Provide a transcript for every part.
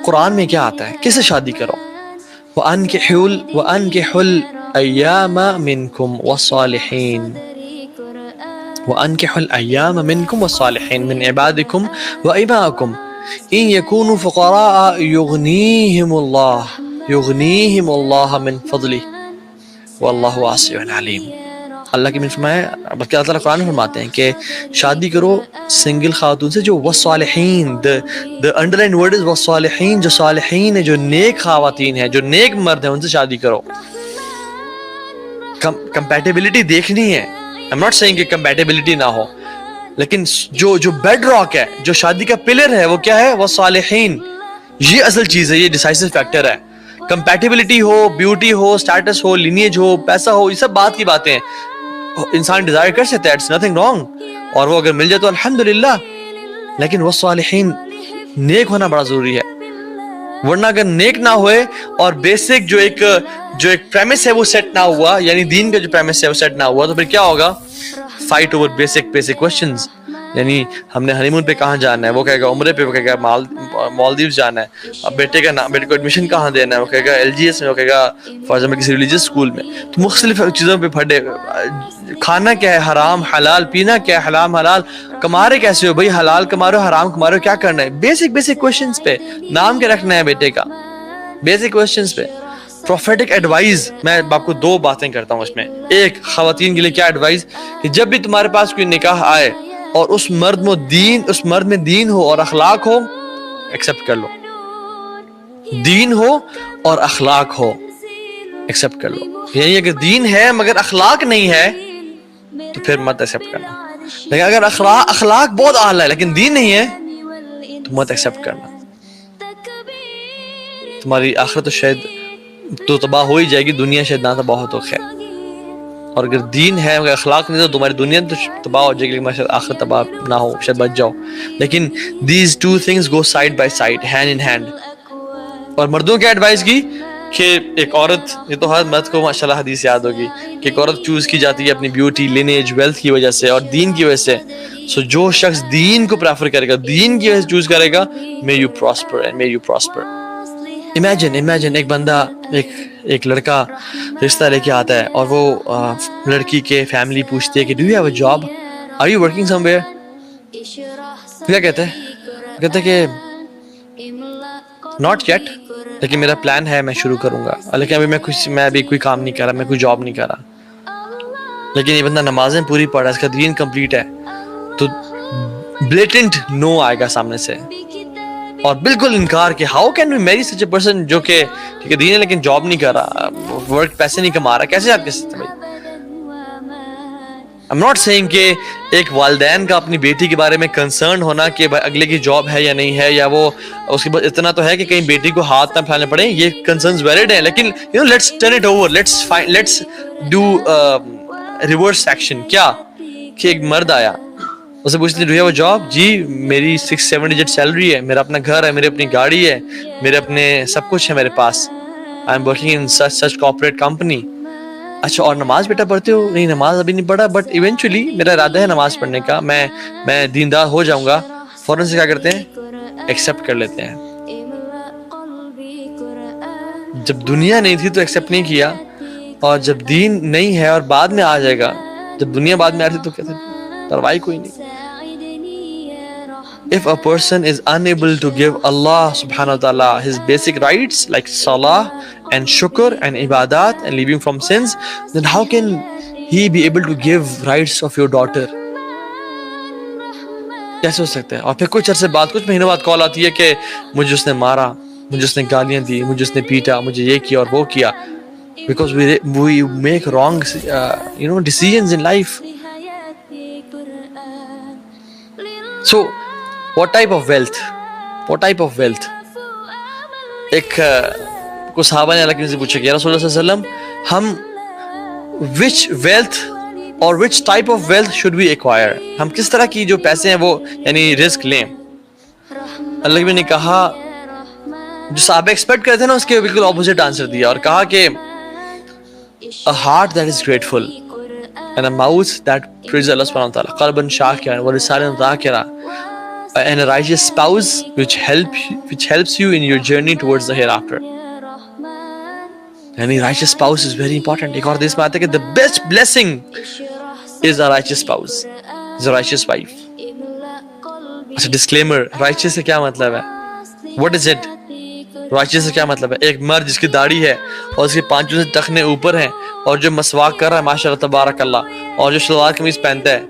قرآن میں کیا آتا ہے؟ کس سے شادی کرو؟ وَأَنْكِحُوا الْأَيَّامَ مِنْكُمْ وَالصَّالِحِينَ وَأَنْكِحُوا الْأَيَّامَ مِنْكُمْ وَالصَّالِحِينَ مِنْ عِبَادِكُمْ وَإِمَائِكُمْ إِنْ يَكُونُوا فُقَرَاءَ يُغْنِيهِمُ اللَّهُ مِنْ فَضْلِهِ وَاللَّهُ وَاسِعٌ عَلِيمٌ. اللہ کی فرمایا، بلکہ اللہ تعالیٰ قرآن میں فرماتے ہیں کہ شادی کرو سنگل خاتون سے جو والصالحین، the underlined word is والصالحین، جو صالحین ہیں، جو نیک خواتین ہیں، جو نیک مرد ہیں، ان سے شادی کرو. کمپیٹیبلٹی دیکھنی ہے. I'm not saying کہ کمپیٹیبلٹی نہ ہو، لیکن جو بیڈ راک ہے، جو شادی کا پلر ہے، وہ کیا ہے؟ والصالحین. یہ اصل چیز ہے، یہ ڈیسائسو فیکٹر ہے. کمپیٹیبلٹی ہو، بیوٹی ہو، سٹیٹس ہو، لینیج ہو، پیسہ ہو، یہ سب بات کی باتیں ہیں. انسان ڈیزائر کر سکتا ہے، اٹس نتھنگ رانگ، اور وہ اگر مل جائے تو الحمدللہ. لیکن وہ صالحین، نیک ہونا بڑا ضروری ہے. ورنہ اگر نیک نہ ہوئے اور بیسک جو ایک پریمس ہے وہ سیٹ نہ ہوا، یعنی دین کا جو پریمس ہے وہ سیٹ نہ ہوا، تو پھر کیا ہوگا؟ Fight our basic questions. یعنی ہم نے ہنی مون پہ کہاں جانا ہے، وہ کہے گا عمرے پہ، وہ کہے گا مالدیوز جانا ہے. اب بیٹے کو ایڈمیشن کہاں دینا ہے، وہ کہے گا LGS میں، وہ کہے گا فار ایگزامپل کسی ریلیجیس اسکول میں. تو مختلف چیزوں پہ پھٹے. کھانا کیا ہے؟ حرام حلال. پینا کیا ہے؟ حرام حلال. کما رہے کیسے ہو بھائی؟ حلال کما رہے ہو، حرام کما رہے ہو، کیا کرنا ہے؟ بیسک کویسچنز پہ. نام کیا رکھنا ہے بیٹے کا؟ بیسک کویسچنز پہ. پروفیٹک ایڈوائز، میں آپ کو 2 باتیں کرتا ہوں اس میں. ایک، خواتین کے لیے کیا ایڈوائز کہ جب بھی تمہارے پاس کوئی نکاح آئے اور اس مرد میں دین ہو اور اخلاق ہو، ایکسپٹ کر لو. دین ہو اور اخلاق ہو، ایکسپٹ کر لو. یعنی اگر دین ہے مگر اخلاق نہیں ہے تو پھر مت ایکسپٹ کرنا. لیکن اگر اخلاق بہت اعلیٰ ہے لیکن دین نہیں ہے تو مت ایکسپٹ کرنا. تمہاری آخرت تو شاید تو تباہ ہو ہی جائے گی، دنیا شاید نہ تباہ ہو تو خیر. اور اگر دین ہے مگر اخلاق نہیں تو تمہاری دنیا تو تباہ ہو جائے گی، لیکن شاید آخرت تباہ نہ ہو، شاید بچ جاؤ. لیکن these two things go side by side, hand in hand. اور مردوں کی ایڈوائز کی کہ ایک عورت، یہ تو ہر مرد کو ماشاءاللہ حدیث یاد ہوگی کہ ایک عورت چوز کی جاتی ہے اپنی بیوٹی، لینیج، ویلتھ کی وجہ سے اور دین کی وجہ سے. سو جو شخص دین کو پریفر کرے گا، دین کی وجہ سے چوز کرے گا، may you prosper and may you prosper. Imagine ایک بندہ، ایک لڑکا رشتہ لے کے آتا ہے اور وہ لڑکی کے فیملی پوچھتی ہے کہ do you have a job? Are you working somewhere? کیا کہتے ہیں کہ not yet، لیکن میرا پلان ہے، میں شروع کروں گا، لیکن میں ابھی کوئی کام نہیں کر رہا، میں کوئی جاب نہیں کر رہا. لیکن یہ بندہ نمازیں پوری پڑھ رہا ہے، اس کا دین کمپلیٹ ہے، تو بلیٹنٹ نو آئے گا سامنے سے اور بالکل انکار کہ ہاؤ کین وی میری سچ اے پرسن جو کہ ٹھیک ہے دین ہے لیکن جاب نہیں کر رہا، ورک پیسے نہیں کما رہا، کیسے آپ کہہ سکتے ہیں؟ I'm not saying کہ ایک والدین کا اپنی بیٹی کے بارے میں کنسرن ہونا کہ اگلے کی جاب ہے یا نہیں ہے، یا وہ اس کے بعد اتنا تو ہے کہ کہیں بیٹی کو ہاتھ نہ پھیلانے پڑے، یہ کنسرنز ویلڈ ہیں. لیکن let's turn it over, let's do reverse action. کیا کہ ایک مرد آیا، اسے پوچھتے ہیں do you have a job؟ جی میری 6-7 ڈیجٹ سیلری ہے، میرا اپنا گھر ہے، میری اپنی گاڑی ہے، میرے اپنے سب کچھ ہے میرے پاس. I am working in such corporate company. اچھا اور نماز بیٹا پڑھتے ہو؟ نہیں نماز ابھی نہیں پڑھا، بٹ ایونچولی میرا ارادہ ہے نماز پڑھنے کا، میں دیندار ہو جاؤں گا. فوراً سے کیا کرتے ہیں؟ ایکسیپٹ کر لیتے ہیں. جب دنیا نہیں تھی تو ایکسیپٹ نہیں کیا، اور جب دین نہیں ہے اور بعد میں آ جائے گا، جب دنیا بعد میں آ رہی تو کہتے ہیں پرواہ کوئی نہیں. If a person is unable to give Allah subhanahu wa ta'ala his basic rights like salah and shukr and ibadat and leaving from sins, then how can he be able to give rights of your daughter? کیسے ہو سکتا ہے؟ اور پھر کچھ عرصے بعد، کچھ مہینوں بعد کال آتی ہے کہ مجھے اس نے مارا، مجھے اس نے گالیاں دی، مجھے اس نے پیٹا، مجھے یہ کیا اور وہ کیا. Because we make wrong decisions in life. So what type of wealth? ایک کو صحابہ نے اللہ کے نبی سے پوچھا کہ یا رسول اللہ صلی اللہ علیہ وسلم، ہم which wealth or which type of wealth should we acquire؟ ہم کس طرح کی جو پیسے ہیں وہ یعنی رزق لیں؟ اللہ کے نبی نے کہا، جو صحابہ ایکسپیکٹ کرتے تھے نا اس کے بالکل اپوزٹ آنسر دیا اور کہا کہ a heart that is grateful and a mouth that praises Allah subhanahu wa ta'ala, qalban shakiran wa lisanan dhakiran. and a righteous spouse which helps you in your journey towards the hereafter. And a righteous spouse is very important. ایک اور حدیث میں آتا ہے کہ the best blessing is a righteous spouse, is a righteous wife. اچھا disclaimer, righteous سے کیا مطلب ہے؟ What is it? righteous سے کیا مطلب ہے؟ ایک مرد جس کی داڑھی ہے اور اس کے پانچوں سے ٹخنے اوپر ہیں اور جو مسواک کر رہا ہے ماشاءاللہ تبارک اللہ, اور جو شلوار قمیض پہنتا ہے,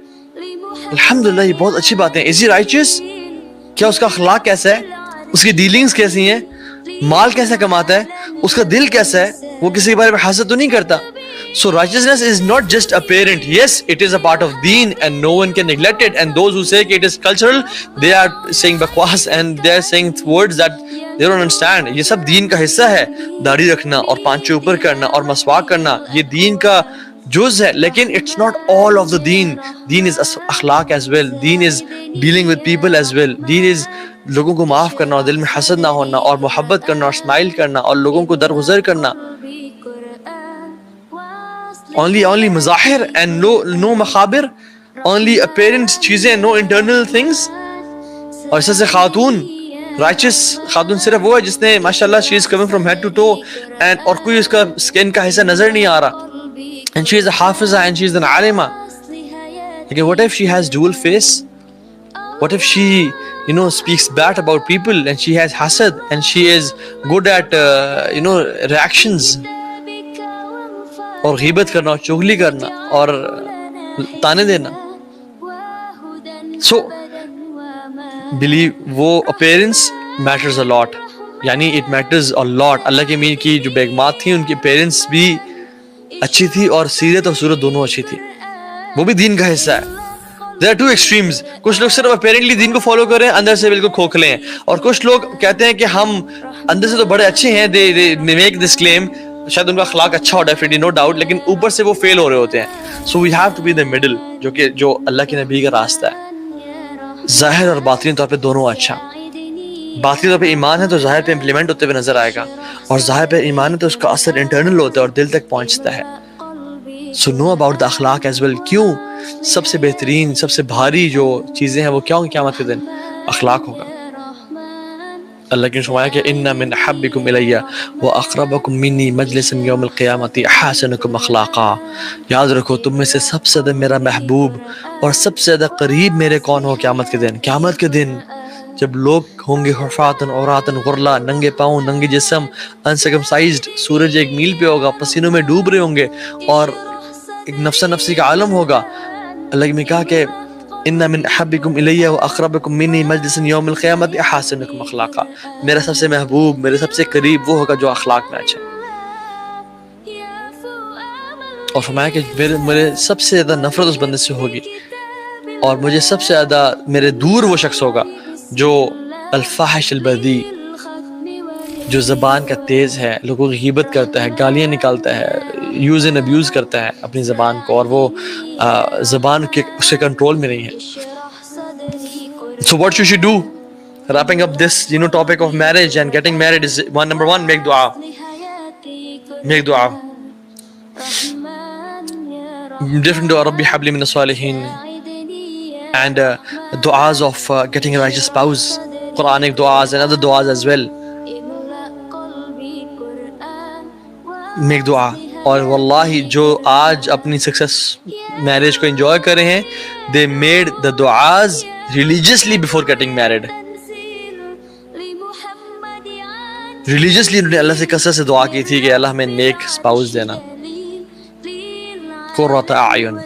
الحمدللہ یہ بہت اچھی بات ہے. Is he righteous? کیا اس کا اخلاق کیسا ہے؟ اس کی ڈیلنگز کیسی ہیں؟ مال کیسا کماتا ہے؟ اس کا دل کیسا ہے؟ وہ کسی کے بارے میں حسد تو نہیں کرتا. So righteousness is not just apparent. Yes, it is a part of deen and no one can neglect it. And those who say it is cultural, they are saying bakwas and they are saying words that they don't understand. یہ سب دین کا حصہ ہے. داڑھی رکھنا اور پانچے اوپر کرنا اور مسواک کرنا یہ دین کا جز ہے, لیکن it's not all of the deen. Deen is اخلاق as well. Deen is dealing with people as well. Deen is لوگوں کو معاف کرنا اور دل میں حسد نہ ہونا اور محبت کرنا اور اسمائل کرنا اور لوگوں کو درگزر کرنا. only Mazahir and no مخابر, only apparent چیزیں, no internal things. اور اس سے خاتون, righteous خاتون صرف وہ ہے جس نے ماشاءاللہ she is coming from head to toe and اور کوئی اس کا skin کا حصہ نظر نہیں آ رہا, and she is a Hafiza and she is an عالمہ. لیکن what if she has dual face? What if she speaks bad about people and she has hasad and she is good at reactions, اور غیبت کرنا اور چغلی کرنا اور تانے دینا. So believe وہ appearance matters a lot, یعنی it matters a lot. اللہ کے امین کی جو بیگمات تھیں ان کی appearance بھی اچھی تھی اور سیرت اور صورت دونوں اچھی تھی, وہ بھی دین کا حصہ ہے. There are two extremes. کچھ لوگ صرف apparently دین کو فالو کر رہے ہیں, اندر سے بالکل کھوکھلے ہیں, اور کچھ لوگ کہتے ہیں کہ ہم اندر سے تو بڑے اچھے ہیں, they make this claim, شاید ان کا اخلاق اچھا ہو definitely no doubt, لیکن اوپر سے وہ فیل ہو رہے ہوتے ہیں. So we have to be the middle, جو اللہ کے نبی کا راستہ ہے. ظاہر اور باطنی طور پہ دونوں اچھا. باطنی طور پہ ایمان ہے تو ظاہر پہ امپلیمنٹ ہوتے ہوئے نظر آئے گا, اور ظاہر پہ ایمان ہے تو اس کا اثر انٹرنل ہوتا ہے اور دل تک پہنچتا ہے. So know about the اخلاق as well. کیوں سب سے بہترین, سب سے بھاری جو چیزیں ہیں وہ کیا ہوں قیامت کے دن؟ اخلاق ہوگا. اللہ کی فرمایا کہ ان من احبکم الی واقربکم منی مجلسا یوم القیامت احسنکم اخلاقا. یاد رکھو تم میں سے سب سے زیادہ میرا محبوب اور سب سے زیادہ قریب میرے کون ہو قیامت کے دن؟ قیامت کے دن جب لوگ ہوں گے حفاتن عوراتن غرلا, ننگے پاؤں, ننگے جسم, انسرکمسائزڈ, سورج ایک میل پہ ہوگا, پسینوں میں ڈوب رہے ہوں گے اور ایک نفسا نفسی کا عالم ہوگا. اللہ نے کہا کہ ان من احبکم الی واقربکم منی مجلسا یوم القیامت احسنکم اخلاقا. میرا سب سے محبوب, میرے سب سے قریب وہ ہوگا جو اخلاق میں اچھا. اور فرمایا کہ میرے سب سے زیادہ نفرت اس بندے سے ہوگی اور مجھے سب سے زیادہ میرے دور وہ شخص ہوگا جو الفاحش البذیء, جو زبان کا تیز ہے, لوگوں کی غیبت کرتا ہے, گالیاں نکالتا ہے, یوز اینڈ ابیوز کرتا ہے اپنی زبان کو, اور وہ زبان کے اس کے کنٹرول میں نہیں ہے. So what you should do, wrapping up this topic of marriage and getting married, is number one, make dua. Make dua. Different dua, Rabbi habli min as-salihin, and du'as of getting a righteous spouse, Quranic du'as and other du'as as well. Make dua. اور واللہ جو آج اپنی success marriage کو enjoy کر رہے ہیں, they made the du'as religiously before getting married. religiously انہوں نے اللہ سے کثرت سے دعا کی تھی کہ اللہ ہمیں نیک اسپاؤس دینا. قرۃ اعین.